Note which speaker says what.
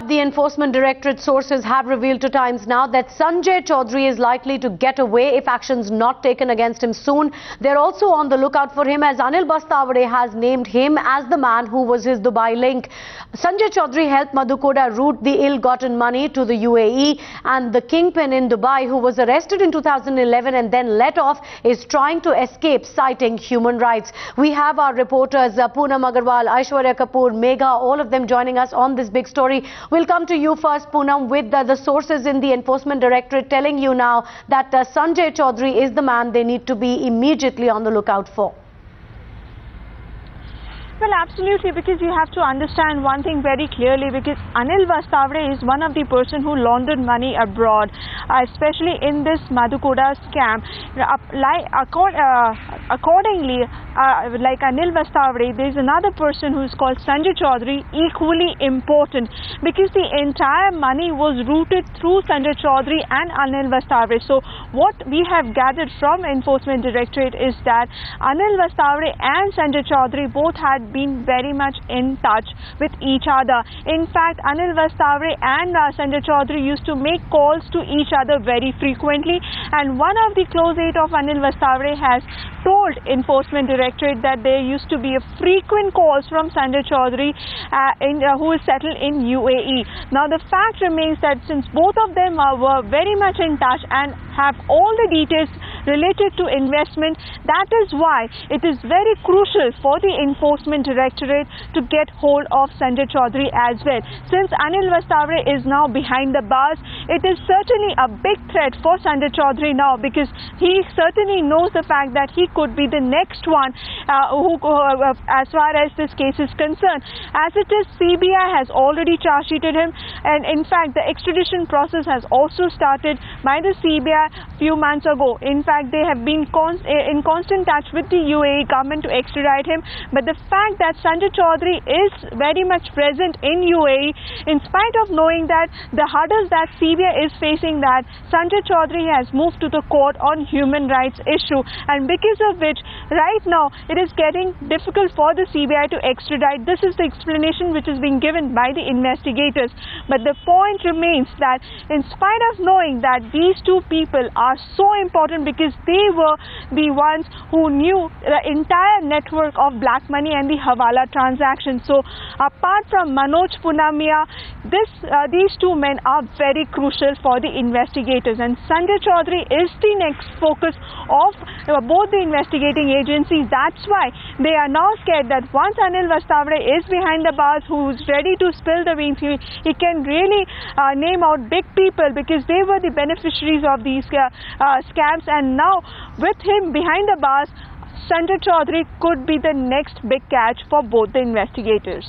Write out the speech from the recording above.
Speaker 1: The Enforcement Directorate sources have revealed to Times Now that Sanjay Chaudhary is likely to get away if actions not taken against him soon. They're also on the lookout for him as Anil Bastawade has named him as the man who was his Dubai link. Sanjay Chaudhary helped Madhu Koda route the ill-gotten money to the UAE, and the kingpin in Dubai, who was arrested in 2011 and then let off, is trying to escape, citing human rights. We have our reporters Poonam Agarwal, Aishwarya Kapoor, Megha, all of them joining us on this big story. We'll come to you first, Poonam, with the sources in the Enforcement Directorate telling you now that Sanjay Chaudhary is the man they need to be immediately on the lookout for.
Speaker 2: Well, absolutely, because you have to understand one thing very clearly, because Anil Bastawade is one of the person who laundered money abroad, especially in this Madhu Koda scam. Accordingly, like Anil Bastawade, there is another person who is called Sanjay Chaudhary, equally important, because the entire money was routed through Sanjay Chaudhary and Anil Bastawade. So what we have gathered from Enforcement Directorate is that Anil Bastawade and Sanjay Chaudhary both had been very much in touch with each other. In fact, Anil Bastawade and Sanjay Chaudhary used to make calls to each other very frequently, and one of the close aide of Anil Bastawade has told Enforcement Directorate that there used to be a frequent calls from Sanjay Chaudhary who is settled in UAE. Now the fact remains that since both of them were very much in touch and have all the details related to investment, that is why it is very crucial for the Enforcement Directorate to get hold of Sanjay Chaudhary as well. Since Anil Bastawade is now behind the bars, it is certainly a big threat for Sanjay Chaudhary now, because he certainly knows the fact that he could be the next one as far as this case is concerned. As it is, CBI has already charge sheeted him, and in fact the extradition process has also started by the CBI a few months ago. In fact, they have been in constant touch with the UAE government to extradite him, but the fact that Sanjay Chaudhary is very much present in UAE, in spite of knowing that the hurdles that CBI is facing, that Sanjay Chaudhary has moved to the court on human rights issue, and because of which right now it is getting difficult for the CBI to extradite. This is the explanation which is being given by the investigators. But the point remains that in spite of knowing that these two people are so important, because they were the ones who knew the entire network of black money and the Hawala transactions. So apart from Manoj Punamiya, these two men are very crucial for the investigators, and Sanjay Chaudhary is the next focus of both the investigating agencies. That's why they are now scared that once Anil Bastawade is behind the bars, who's ready to spill the beans, he can really name out big people, because they were the beneficiaries of these scams, and now with him behind the bars, Sanjay Chaudhary could be the next big catch for both the investigators.